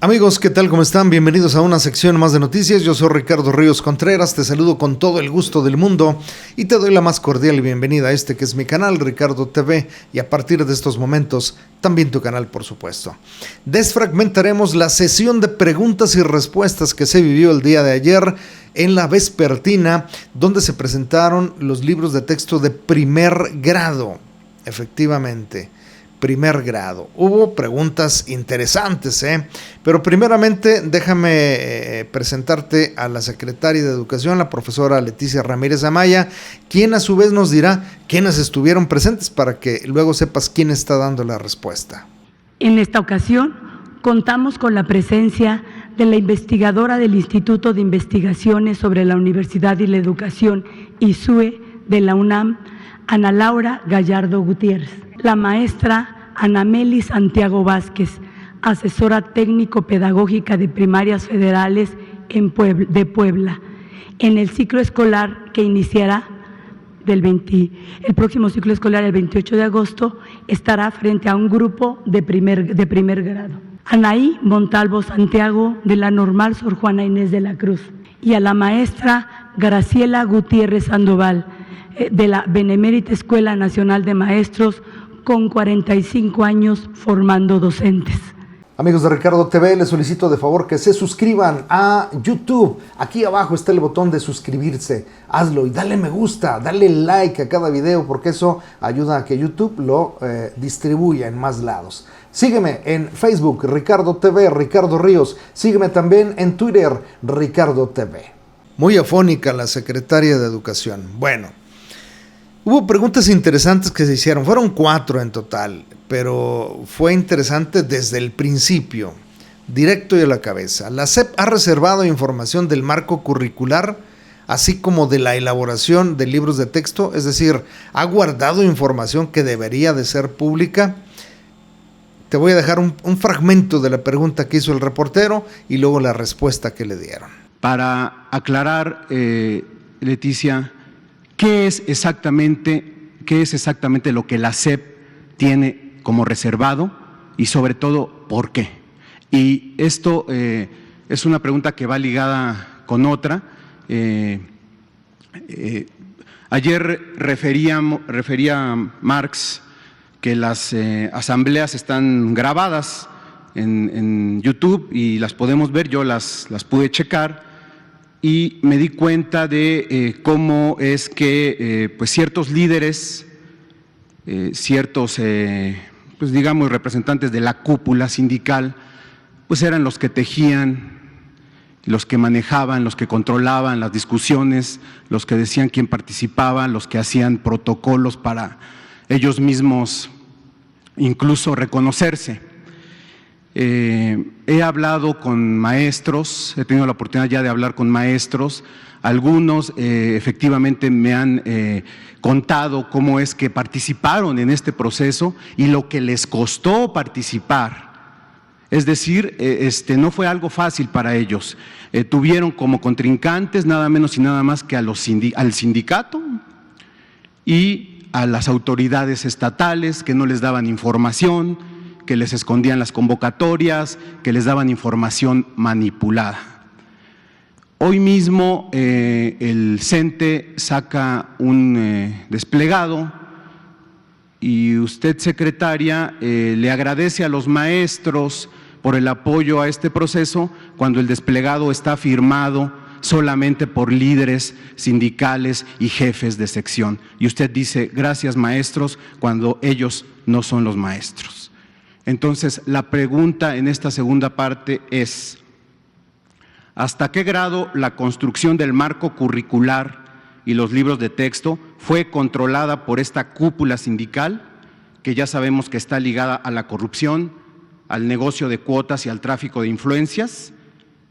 Amigos, ¿qué tal? ¿Cómo están? Bienvenidos a una sección más de noticias. Yo soy Ricardo Ríos Contreras, te saludo con todo el gusto del mundo y te doy la más cordial bienvenida a este que es mi canal, Ricardo TV, y a partir de estos momentos, también tu canal, por supuesto. Desfragmentaremos la sesión de preguntas y respuestas que se vivió el día de ayer en la vespertina, donde se presentaron los libros de texto de primer grado, efectivamente. Primer grado. Hubo preguntas interesantes, pero primeramente déjame presentarte a la secretaria de Educación, la profesora Leticia Ramírez Amaya, quien a su vez nos dirá quiénes estuvieron presentes para que luego sepas quién está dando la respuesta. En esta ocasión contamos con la presencia de la investigadora del Instituto de Investigaciones sobre la Universidad y la Educación, ISUE, de la UNAM, Ana Laura Gallardo Gutiérrez, la maestra Ana Meli Santiago Vázquez, asesora técnico-pedagógica de primarias federales de Puebla, en el ciclo escolar que iniciará el próximo ciclo escolar, el 28 de agosto, estará frente a un grupo de primer grado. Anaí Montalvo Santiago, de la Normal Sor Juana Inés de la Cruz, y a la maestra Graciela Gutiérrez Sandoval, de la Benemérita Escuela Nacional de Maestros, con 45 años formando docentes. Amigos de Ricardo TV, les solicito de favor que se suscriban a YouTube. Aquí abajo está el botón de suscribirse. Hazlo y dale me gusta, dale like a cada video, porque eso ayuda a que YouTube lo distribuya en más lados. Sígueme en Facebook, Ricardo TV, Ricardo Ríos. Sígueme también en Twitter, Ricardo TV. Muy afónica la secretaria de Educación. Bueno, hubo preguntas interesantes que se hicieron, fueron 4 en total, pero fue interesante desde el principio, directo y a la cabeza. La SEP ha reservado información del marco curricular, así como de la elaboración de libros de texto, es decir, ha guardado información que debería de ser pública. Te voy a dejar un fragmento de la pregunta que hizo el reportero y luego la respuesta que le dieron. Para aclarar, Leticia, ¿qué es exactamente lo que la SEP tiene como reservado y sobre todo por qué? Y esto es una pregunta que va ligada con otra. Ayer refería Marx que las asambleas están grabadas en YouTube y las podemos ver, yo las pude checar. Y me di cuenta de cómo es que pues ciertos líderes, ciertos pues digamos representantes de la cúpula sindical, pues eran los que tejían, los que manejaban, los que controlaban las discusiones, los que decían quién participaba, los que hacían protocolos para ellos mismos incluso reconocerse. He hablado con maestros, he tenido la oportunidad ya de hablar con maestros, algunos efectivamente me han contado cómo es que participaron en este proceso y lo que les costó participar. Es decir, no fue algo fácil para ellos. Tuvieron como contrincantes nada menos y nada más que al sindicato y a las autoridades estatales que no les daban información, que les escondían las convocatorias, que les daban información manipulada. Hoy mismo el CENTE saca un desplegado y usted, secretaria, le agradece a los maestros por el apoyo a este proceso cuando el desplegado está firmado solamente por líderes sindicales y jefes de sección. Y usted dice, gracias maestros, cuando ellos no son los maestros. Entonces, la pregunta en esta segunda parte es, ¿hasta qué grado la construcción del marco curricular y los libros de texto fue controlada por esta cúpula sindical, que ya sabemos que está ligada a la corrupción, al negocio de cuotas y al tráfico de influencias,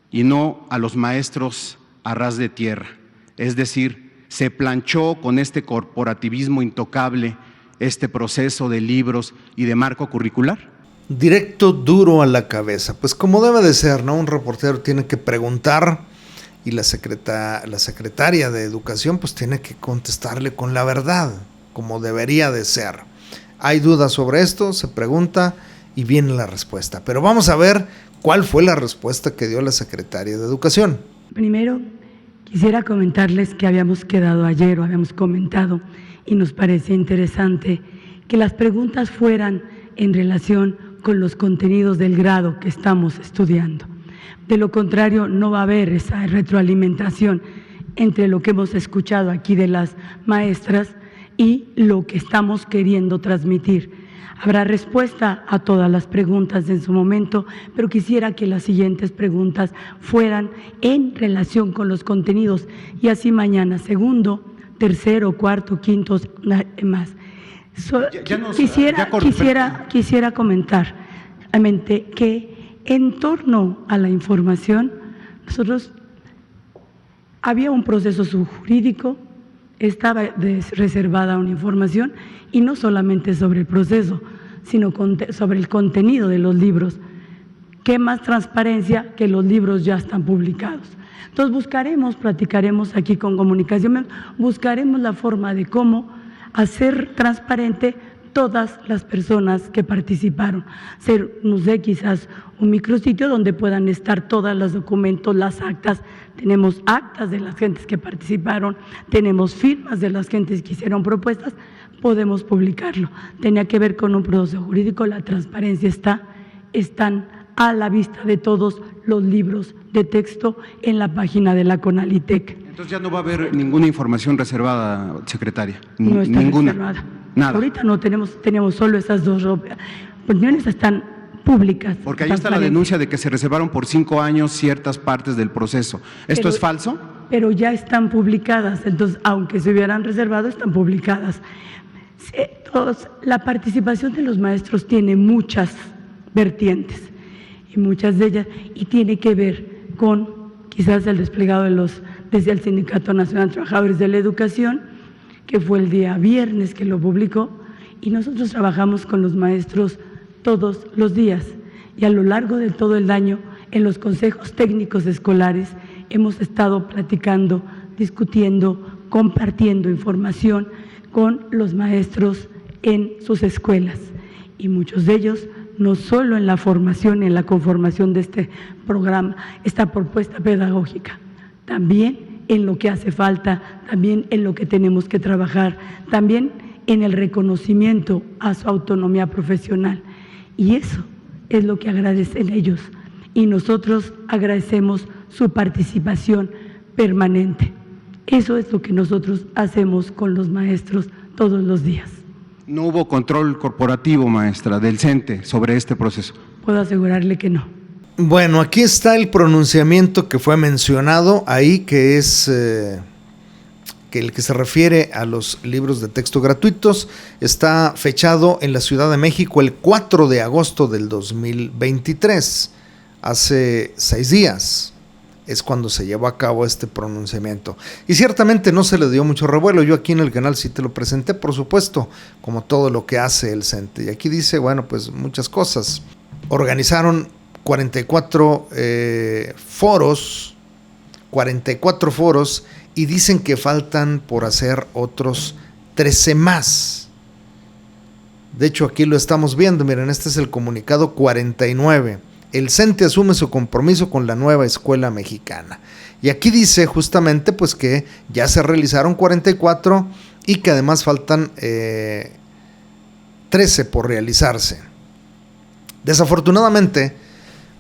y no a los maestros a ras de tierra? Es decir, se planchó con este corporativismo intocable este proceso de libros y de marco curricular. Directo, duro a la cabeza, pues como debe de ser, ¿no? Un reportero tiene que preguntar y la secretaria de Educación pues tiene que contestarle con la verdad, como debería de ser. Hay dudas sobre esto, se pregunta y viene la respuesta. Pero vamos a ver ¿Cuál fue la respuesta que dio la secretaria de Educación? Primero, quisiera comentarles que habíamos quedado ayer o habíamos comentado y nos parecía interesante que las preguntas fueran en relación con los contenidos del grado que estamos estudiando. De lo contrario, no va a haber esa retroalimentación entre lo que hemos escuchado aquí de las maestras y lo que estamos queriendo transmitir. Habrá respuesta a todas las preguntas en su momento, pero quisiera que las siguientes preguntas fueran en relación con los contenidos y así mañana, segundo, tercero, cuarto, quinto, más. Quisiera comentar que en torno a la información, nosotros había un proceso subjurídico, estaba reservada una información y no solamente sobre el proceso, sino sobre el contenido de los libros. ¿Qué más transparencia que los libros ya están publicados? Entonces platicaremos aquí con comunicación, buscaremos la forma de cómo hacer transparente todas las personas que participaron. No sé, quizás un micrositio donde puedan estar todos los documentos, las actas. Tenemos actas de las gentes que participaron, tenemos firmas de las gentes que hicieron propuestas, podemos publicarlo. Tenía que ver con un proceso jurídico, la transparencia están a la vista de todos los libros de texto en la página de la CONALITEC. Entonces ya no va a haber ninguna información reservada, secretaria. No está ninguna. Reservada. Nada. Ahorita no teníamos solo esas dos opiniones, están públicas. Porque ahí está la denuncia de que se reservaron por 5 años ciertas partes del proceso. ¿Esto es falso? Pero ya están publicadas, entonces aunque se hubieran reservado, están publicadas. La participación de los maestros tiene muchas vertientes y muchas de ellas, y tiene que ver con quizás el desplegado desde el Sindicato Nacional de Trabajadores de la Educación, que fue el día viernes que lo publicó, y nosotros trabajamos con los maestros todos los días y a lo largo de todo el año en los consejos técnicos escolares hemos estado platicando, discutiendo, compartiendo información con los maestros en sus escuelas, y muchos de ellos no solo en la formación, en la conformación de este programa, esta propuesta pedagógica, también en lo que hace falta, también en lo que tenemos que trabajar, también en el reconocimiento a su autonomía profesional. Y eso es lo que agradecen ellos. Y nosotros agradecemos su participación permanente. Eso es lo que nosotros hacemos con los maestros todos los días. ¿No hubo control corporativo, maestra, del CENTE sobre este proceso? Puedo asegurarle que no. Bueno, aquí está el pronunciamiento que fue mencionado ahí, que es que el que se refiere a los libros de texto gratuitos. Está fechado en la Ciudad de México el 4 de agosto del 2023. Hace 6 días es cuando se llevó a cabo este pronunciamiento. Y ciertamente no se le dio mucho revuelo. Yo aquí en el canal sí te lo presenté, por supuesto, como todo lo que hace el CENTE. Y aquí dice, bueno, pues muchas cosas. Organizaron 44 foros, y dicen que faltan por hacer otros 13 más. De hecho, aquí lo estamos viendo, miren, este es el comunicado 49. El CENTE asume su compromiso con la nueva escuela mexicana. Y aquí dice justamente pues que ya se realizaron 44 y que además faltan 13 por realizarse. Desafortunadamente,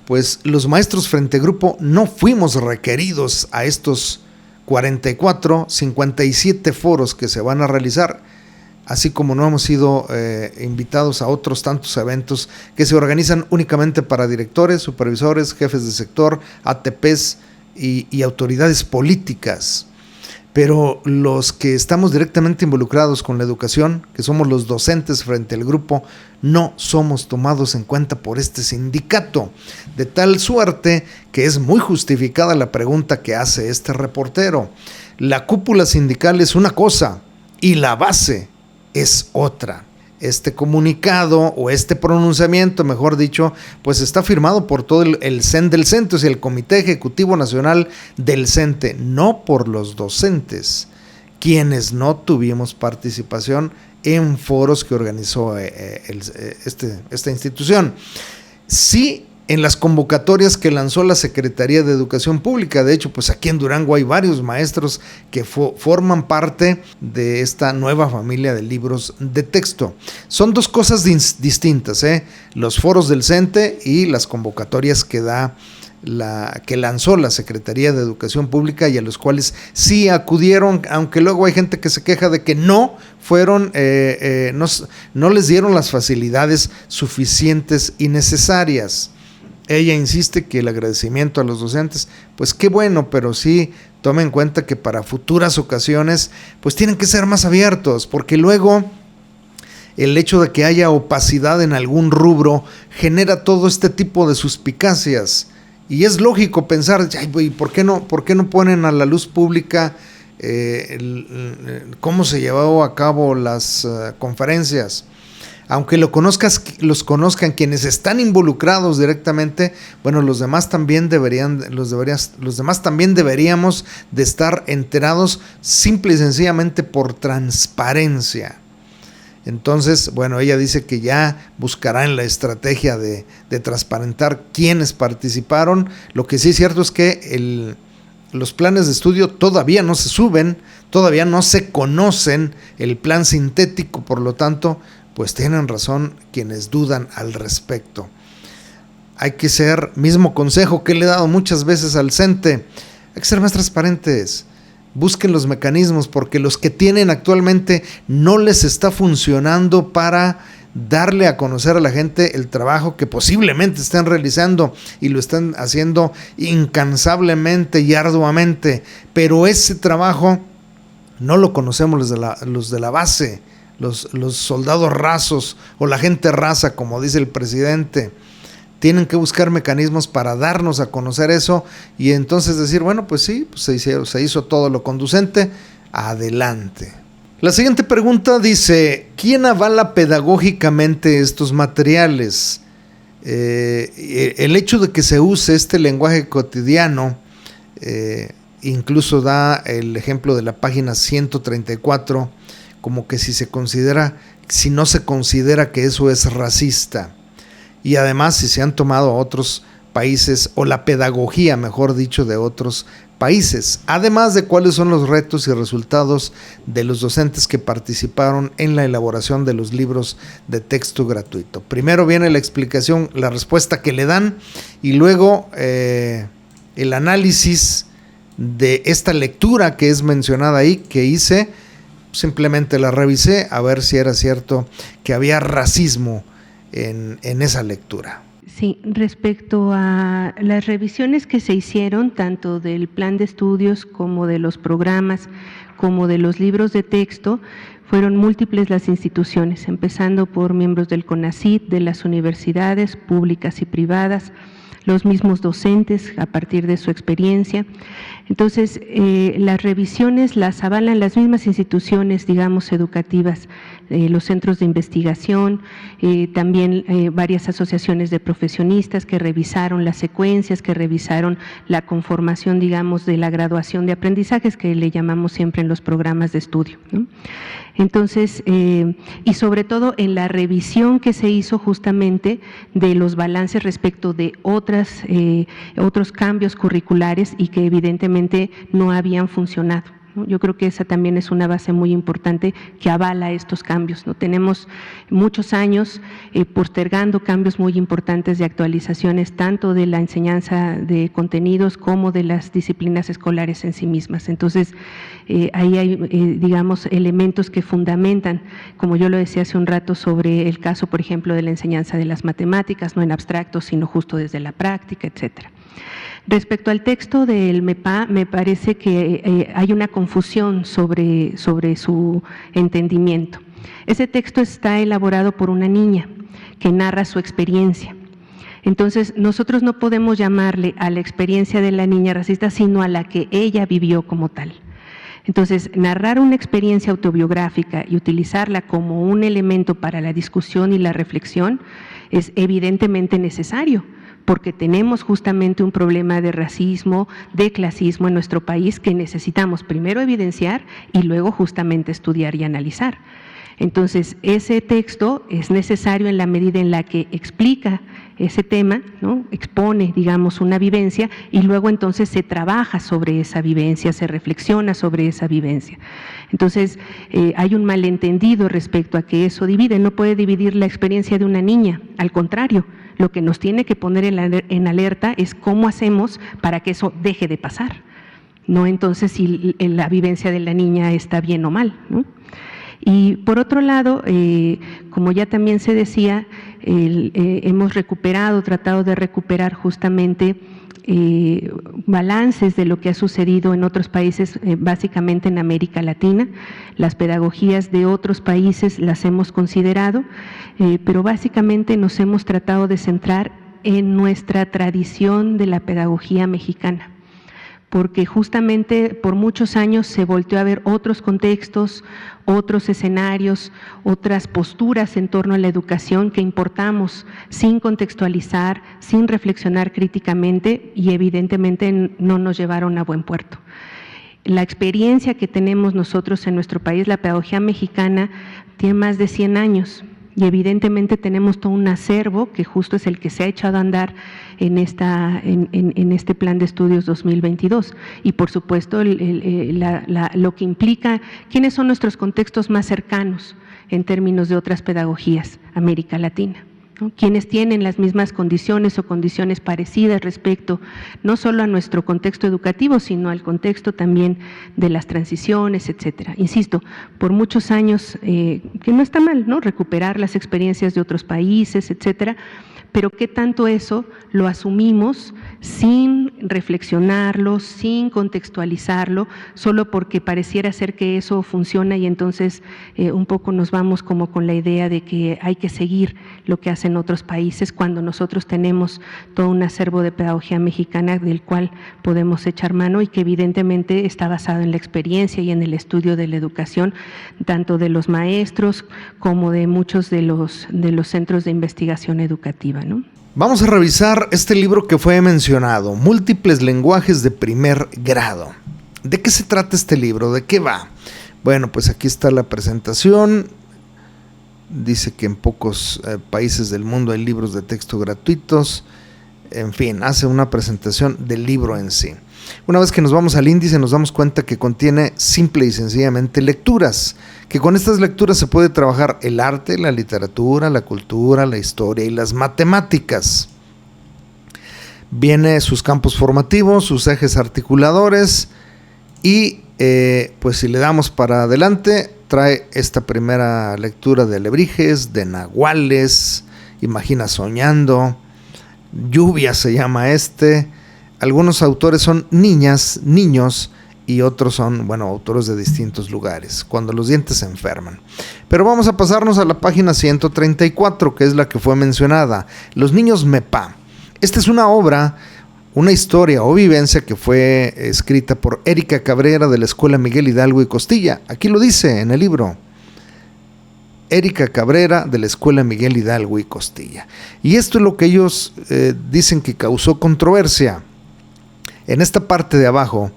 pues los maestros Frente Grupo no fuimos requeridos a estos 57 foros que se van a realizar, así como no hemos sido invitados a otros tantos eventos que se organizan únicamente para directores, supervisores, jefes de sector, ATPs y autoridades políticas. Pero los que estamos directamente involucrados con la educación, que somos los docentes frente al grupo, no somos tomados en cuenta por este sindicato, de tal suerte que es muy justificada la pregunta que hace este reportero. La cúpula sindical es una cosa y la base es otra. Este comunicado o este pronunciamiento, mejor dicho, pues está firmado por todo el CEN del CENTE, o sea, el Comité Ejecutivo Nacional del CENTE, no por los docentes, quienes no tuvimos participación en foros que organizó esta institución. Sí en las convocatorias que lanzó la Secretaría de Educación Pública. De hecho, pues aquí en Durango hay varios maestros que forman parte de esta nueva familia de libros de texto. Son dos cosas distintas, los foros del CENTE y las convocatorias que lanzó la Secretaría de Educación Pública y a los cuales sí acudieron, aunque luego hay gente que se queja de que no fueron, no les dieron las facilidades suficientes y necesarias. Ella insiste que el agradecimiento a los docentes, pues qué bueno, pero sí tome en cuenta que para futuras ocasiones pues tienen que ser más abiertos, porque luego el hecho de que haya opacidad en algún rubro genera todo este tipo de suspicacias. Y es lógico pensar, ay, ¿por qué no ponen a la luz pública cómo se llevó a cabo las conferencias? Aunque los conozcan quienes están involucrados directamente, bueno, los demás también deberíamos de estar enterados simple y sencillamente por transparencia. Entonces, bueno, ella dice que ya buscará en la estrategia de transparentar quiénes participaron. Lo que sí es cierto es que los planes de estudio todavía no se suben, todavía no se conocen el plan sintético, por lo tanto, pues tienen razón quienes dudan al respecto. Hay que ser, mismo consejo que le he dado muchas veces al CENTE, hay que ser más transparentes. Busquen los mecanismos, porque los que tienen actualmente no les está funcionando para darle a conocer a la gente el trabajo que posiblemente están realizando y lo están haciendo incansablemente y arduamente, pero ese trabajo no lo conocemos los de la base, los soldados rasos o la gente rasa, como dice el presidente. Tienen que buscar mecanismos para darnos a conocer eso y entonces decir, bueno, pues sí, pues se hizo todo lo conducente, adelante. La siguiente pregunta dice, ¿quién avala pedagógicamente estos materiales? El hecho de que se use este lenguaje cotidiano, incluso da el ejemplo de la página 134, como que si no se considera que eso es racista. Y además, si se han tomado a otros países, o la pedagogía, mejor dicho, de otros países, además de cuáles son los retos y resultados de los docentes que participaron en la elaboración de los libros de texto gratuito. Primero viene la explicación, la respuesta que le dan, y luego el análisis de esta lectura que es mencionada ahí, que hice. Simplemente la revisé a ver si era cierto que había racismo en esa lectura. Sí, respecto a las revisiones que se hicieron, tanto del plan de estudios como de los programas, como de los libros de texto, fueron múltiples las instituciones, empezando por miembros del CONACYT, de las universidades públicas y privadas, los mismos docentes a partir de su experiencia. Entonces, las revisiones las avalan las mismas instituciones, digamos, educativas, los centros de investigación, también varias asociaciones de profesionistas que revisaron las secuencias, que revisaron la conformación, digamos, de la graduación de aprendizajes, que le llamamos siempre en los programas de estudio, ¿no? Entonces, y sobre todo en la revisión que se hizo justamente de los balances respecto de otros cambios curriculares y que evidentemente no habían funcionado, ¿no? Yo creo que esa también es una base muy importante que avala estos cambios, ¿no? Tenemos muchos años postergando cambios muy importantes de actualizaciones, tanto de la enseñanza de contenidos como de las disciplinas escolares en sí mismas. Entonces, ahí hay, digamos, elementos que fundamentan, como yo lo decía hace un rato, sobre el caso, por ejemplo, de la enseñanza de las matemáticas, no en abstracto, sino justo desde la práctica, etcétera. Respecto al texto del MEPA, me parece que hay una confusión sobre su entendimiento. Ese texto está elaborado por una niña que narra su experiencia. Entonces, nosotros no podemos llamarle a la experiencia de la niña racista, sino a la que ella vivió como tal. Entonces, narrar una experiencia autobiográfica y utilizarla como un elemento para la discusión y la reflexión es evidentemente necesario, porque tenemos justamente un problema de racismo, de clasismo en nuestro país que necesitamos primero evidenciar y luego justamente estudiar y analizar. Entonces, ese texto es necesario en la medida en la que explica ese tema, ¿no? Expone, digamos, una vivencia y luego entonces se trabaja sobre esa vivencia, se reflexiona sobre esa vivencia. Entonces, hay un malentendido respecto a que eso divide, no puede dividir la experiencia de una niña, al contrario, lo que nos tiene que poner en alerta es cómo hacemos para que eso deje de pasar, no entonces si la vivencia de la niña está bien o mal, ¿no? Y por otro lado, como ya también se decía, hemos tratado de recuperar justamente balances de lo que ha sucedido en otros países, básicamente en América Latina. Las pedagogías de otros países las hemos considerado, pero básicamente nos hemos tratado de centrar en nuestra tradición de la pedagogía mexicana, porque justamente por muchos años se volteó a ver otros contextos, otros escenarios, otras posturas en torno a la educación que importamos sin contextualizar, sin reflexionar críticamente y evidentemente no nos llevaron a buen puerto. La experiencia que tenemos nosotros en nuestro país, la pedagogía mexicana, tiene más de 100 años. Y evidentemente tenemos todo un acervo que justo es el que se ha echado a andar en este plan de estudios 2022. Y por supuesto lo que implica, ¿quiénes son nuestros contextos más cercanos en términos de otras pedagogías? América Latina, ¿no? Quienes tienen las mismas condiciones o condiciones parecidas respecto no solo a nuestro contexto educativo, sino al contexto también de las transiciones, etcétera. Insisto, por muchos años, que no está mal, ¿no? Recuperar las experiencias de otros países, etcétera, pero qué tanto eso lo asumimos sin reflexionarlo, sin contextualizarlo, solo porque pareciera ser que eso funciona y entonces un poco nos vamos como con la idea de que hay que seguir lo que hacen otros países cuando nosotros tenemos todo un acervo de pedagogía mexicana del cual podemos echar mano y que evidentemente está basado en la experiencia y en el estudio de la educación, tanto de los maestros como de muchos de los centros de investigación educativa, ¿no? Vamos a revisar este libro que fue mencionado, Múltiples lenguajes de primer grado. ¿De qué se trata este libro? ¿De qué va? Bueno, pues aquí está la presentación. Dice que en pocos países del mundo hay libros de texto gratuitos. En fin, hace una presentación del libro en sí. Una vez que nos vamos al índice nos damos cuenta que contiene simple y sencillamente lecturas, que con estas lecturas se puede trabajar el arte, la literatura, la cultura, la historia y las matemáticas. Viene sus campos formativos, sus ejes articuladores y pues si le damos para adelante trae esta primera lectura de alebrijes, de nahuales, Imagina soñando, Lluvia se llama Algunos autores son niñas, niños y otros son, autores de distintos lugares, cuando los dientes se enferman. Pero vamos a pasarnos a la página 134, que es la que fue mencionada, Los niños MEPA. Esta es una obra, una historia o vivencia que fue escrita por Erika Cabrera de la Escuela Miguel Hidalgo y Costilla. Aquí lo dice en el libro. Erika Cabrera de la Escuela Miguel Hidalgo y Costilla. Y esto es lo que ellos dicen que causó controversia. En esta parte de abajo,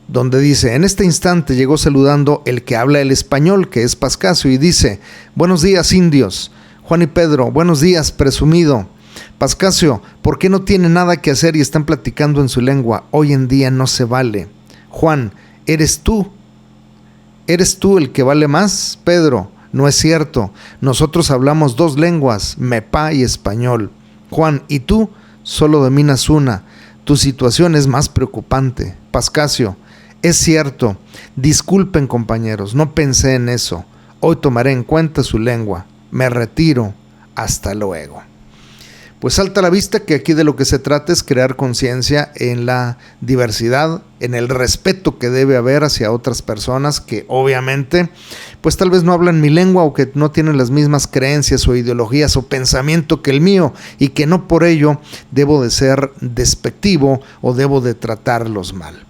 donde dice, en este instante llegó saludando el que habla el español, que es Pascasio, y dice, buenos días indios. Juan y Pedro, buenos días presumido. Pascasio, ¿por qué no tiene nada que hacer y están platicando en su lengua? Hoy en día no se vale. Juan, ¿eres tú el que vale más? Pedro, no es cierto, nosotros hablamos dos lenguas, MEPA y español. Juan, ¿y tú? Solo dominas una. Tu situación es más preocupante. Pascasio, es cierto. Disculpen compañeros, no pensé en eso. Hoy tomaré en cuenta su lengua. Me retiro. Hasta luego. Pues salta a la vista que aquí de lo que se trata es crear conciencia en la diversidad, en el respeto que debe haber hacia otras personas que obviamente pues tal vez no hablan mi lengua o que no tienen las mismas creencias o ideologías o pensamiento que el mío y que no por ello debo de ser despectivo o debo de tratarlos mal.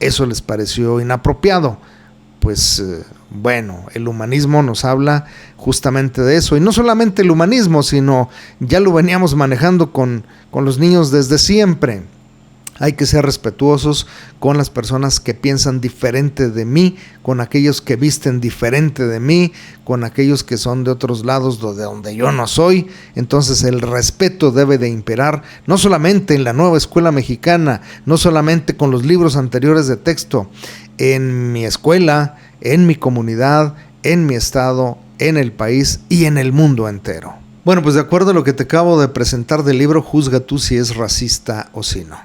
Eso les pareció inapropiado. Pues el humanismo nos habla justamente de eso, y no solamente el humanismo, sino ya lo veníamos manejando con los niños desde siempre. Hay que ser respetuosos con las personas que piensan diferente de mí, con aquellos que visten diferente de mí, con aquellos que son de otros lados de donde yo no soy. Entonces el respeto debe de imperar, no solamente en la nueva escuela mexicana, no solamente con los libros anteriores de texto, en mi escuela, en mi comunidad, en mi estado, en el país y en el mundo entero. Bueno, pues de acuerdo a lo que te acabo de presentar del libro, juzga tú si es racista o si no.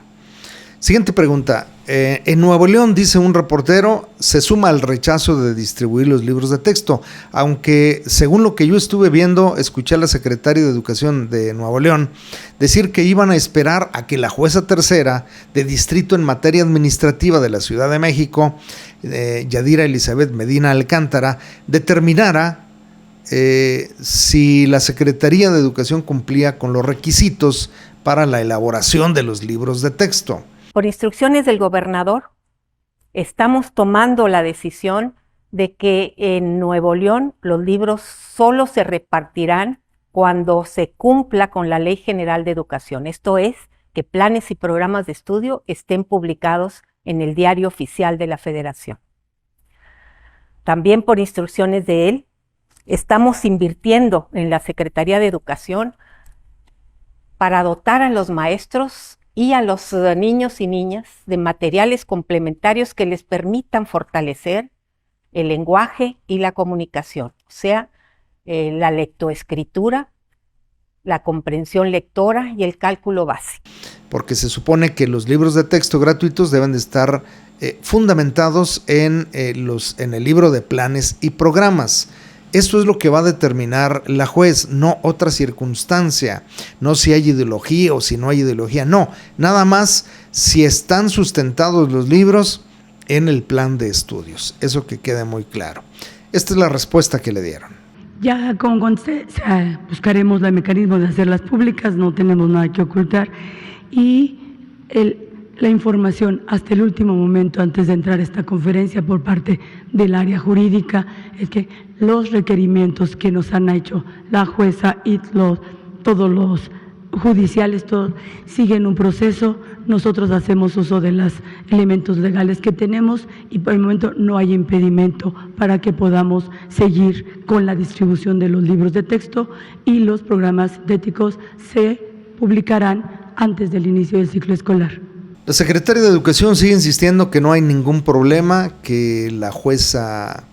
Siguiente pregunta. En Nuevo León, dice un reportero, se suma al rechazo de distribuir los libros de texto, aunque según lo que yo estuve viendo, escuché a la secretaria de Educación de Nuevo León decir que iban a esperar a que la jueza tercera de distrito en materia administrativa de la Ciudad de México, Yadira Elizabeth Medina Alcántara, determinara si la Secretaría de Educación cumplía con los requisitos para la elaboración de los libros de texto. Por instrucciones del gobernador, estamos tomando la decisión de que en Nuevo León los libros solo se repartirán cuando se cumpla con la Ley General de Educación. Esto es, que planes y programas de estudio estén publicados en el Diario Oficial de la Federación. También por instrucciones de él, estamos invirtiendo en la Secretaría de Educación para dotar a los maestros y a los niños y niñas de materiales complementarios que les permitan fortalecer el lenguaje y la comunicación, o sea, la lectoescritura, la comprensión lectora y el cálculo básico. Porque se supone que los libros de texto gratuitos deben de estar fundamentados en el libro de planes y programas. Esto es lo que va a determinar la juez, no otra circunstancia, no si hay ideología o si no hay ideología, no, nada más si están sustentados los libros en el plan de estudios, eso que quede muy claro. Esta es la respuesta que le dieron. Ya buscaremos el mecanismo de hacerlas públicas, no tenemos nada que ocultar, y la información hasta el último momento antes de entrar a esta conferencia por parte del área jurídica es que los requerimientos que nos han hecho la jueza y todos los judiciales, todos siguen un proceso. Nosotros hacemos uso de los elementos legales que tenemos y por el momento no hay impedimento para que podamos seguir con la distribución de los libros de texto, y los programas didácticos se publicarán antes del inicio del ciclo escolar. La secretaria de Educación sigue insistiendo que no hay ningún problema, que la jueza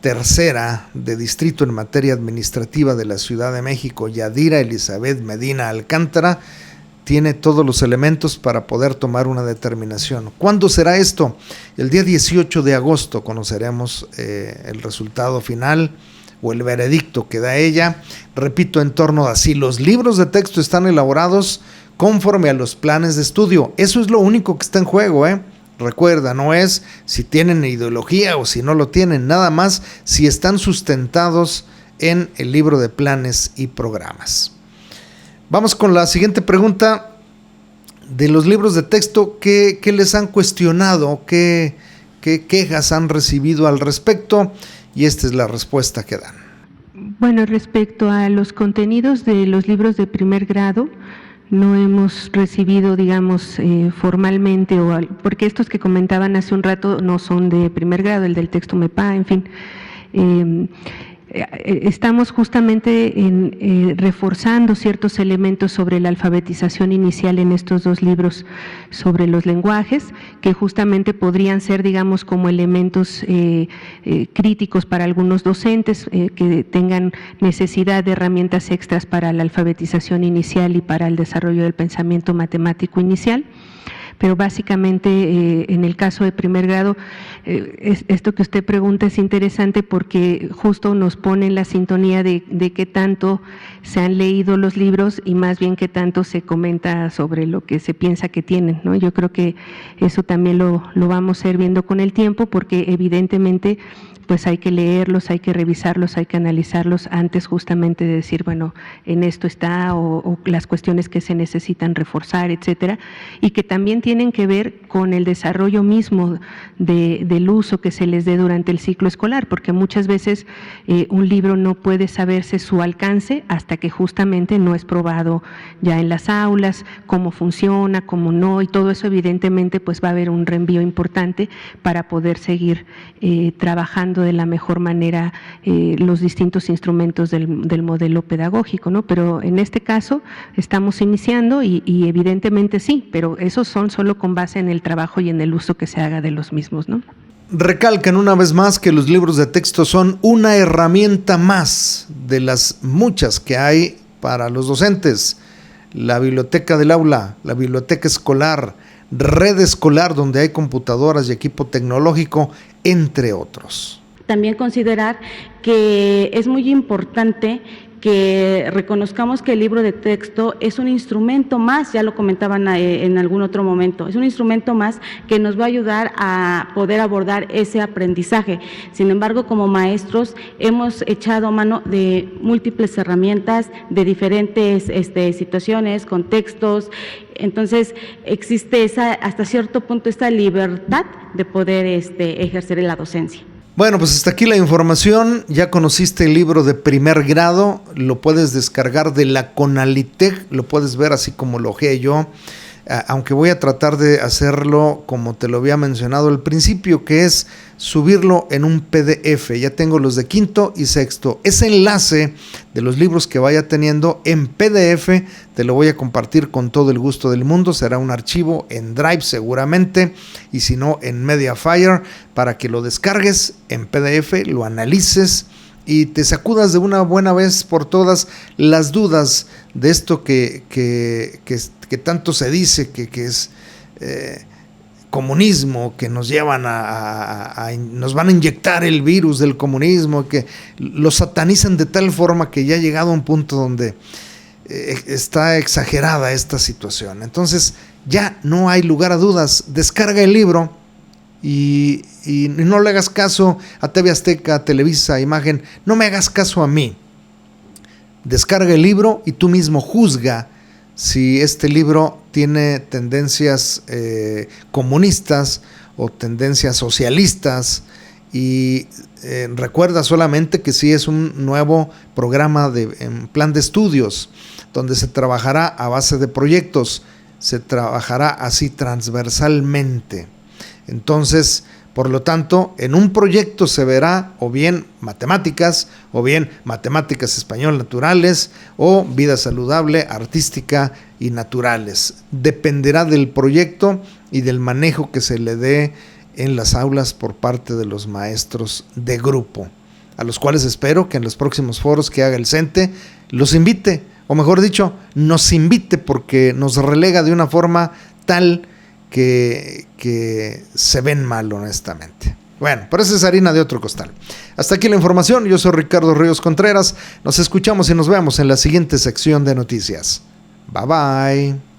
tercera de distrito en materia administrativa de la Ciudad de México, Yadira Elizabeth Medina Alcántara, tiene todos los elementos para poder tomar una determinación. ¿Cuándo será esto? El día 18 de agosto conoceremos el resultado final o el veredicto que da ella. Repito, en torno a si los libros de texto están elaborados conforme a los planes de estudio. Eso es lo único que está en juego, Recuerda, no es si tienen ideología o si no lo tienen, nada más si están sustentados en el libro de planes y programas. Vamos con la siguiente pregunta. De los libros de texto, ¿qué les han cuestionado? ¿Qué quejas han recibido al respecto? Y esta es la respuesta que dan. Bueno, respecto a los contenidos de los libros de primer grado, no hemos recibido, digamos, formalmente, porque estos que comentaban hace un rato no son de primer grado, el del texto MEPA, en fin. Estamos justamente reforzando ciertos elementos sobre la alfabetización inicial en estos dos libros sobre los lenguajes, que justamente podrían ser, digamos, como elementos críticos para algunos docentes que tengan necesidad de herramientas extras para la alfabetización inicial y para el desarrollo del pensamiento matemático inicial. Pero básicamente en el caso de primer grado, esto que usted pregunta es interesante porque justo nos pone en la sintonía de qué tanto se han leído los libros y más bien qué tanto se comenta sobre lo que se piensa que tienen, ¿no? Yo creo que eso también lo vamos a ir viendo con el tiempo, porque evidentemente pues hay que leerlos, hay que revisarlos, hay que analizarlos antes justamente de decir, bueno, en esto está o las cuestiones que se necesitan reforzar, etcétera, y que también tiene tienen que ver con el desarrollo mismo del uso que se les dé durante el ciclo escolar, porque muchas veces un libro no puede saberse su alcance hasta que justamente no es probado ya en las aulas, cómo funciona, cómo no, y todo eso evidentemente pues va a haber un reenvío importante para poder seguir trabajando de la mejor manera los distintos instrumentos del modelo pedagógico, ¿no? Pero en este caso estamos iniciando y evidentemente sí, pero esos son solo con base en el trabajo y en el uso que se haga de los mismos, ¿no? Recalcan una vez más que los libros de texto son una herramienta más de las muchas que hay para los docentes. La biblioteca del aula, la biblioteca escolar, red escolar donde hay computadoras y equipo tecnológico, entre otros. También considerar que es muy importante que reconozcamos que el libro de texto es un instrumento más, ya lo comentaban en algún otro momento, es un instrumento más que nos va a ayudar a poder abordar ese aprendizaje. Sin embargo, como maestros hemos echado mano de múltiples herramientas, de diferentes situaciones, contextos, entonces existe hasta cierto punto esta libertad de poder ejercer la docencia. Bueno, pues hasta aquí la información. Ya conociste el libro de primer grado, lo puedes descargar de la Conalitec, lo puedes ver así como lo ojé yo, aunque voy a tratar de hacerlo como te lo había mencionado al principio, que es subirlo en un PDF. Ya tengo los de quinto y sexto. Ese enlace de los libros que vaya teniendo en PDF te lo voy a compartir con todo el gusto del mundo. Será un archivo en Drive seguramente, y si no en Mediafire, para que lo descargues en PDF, lo analices y te sacudas de una buena vez por todas las dudas de esto que tanto se dice que es comunismo, que nos llevan nos van a inyectar el virus del comunismo, que lo satanizan de tal forma que ya ha llegado a un punto donde está exagerada esta situación. Entonces ya no hay lugar a dudas. Descarga el libro y no le hagas caso a TV Azteca, Televisa, Imagen, no me hagas caso a mí. Descarga el libro y tú mismo juzga si este libro tiene tendencias comunistas o tendencias socialistas, y recuerda solamente que sí es un nuevo programa en plan de estudios donde se trabajará a base de proyectos, se trabajará así transversalmente. Entonces, por lo tanto, en un proyecto se verá o bien matemáticas español naturales, o vida saludable, artística y naturales. Dependerá del proyecto y del manejo que se le dé en las aulas por parte de los maestros de grupo, a los cuales espero que en los próximos foros que haga el CENTE los invite, o mejor dicho, nos invite, porque nos relega de una forma tal que se ven mal, honestamente. Bueno, pero esa es harina de otro costal. Hasta aquí la información. Yo soy Ricardo Ríos Contreras. Nos escuchamos y nos vemos en la siguiente sección de noticias. Bye bye.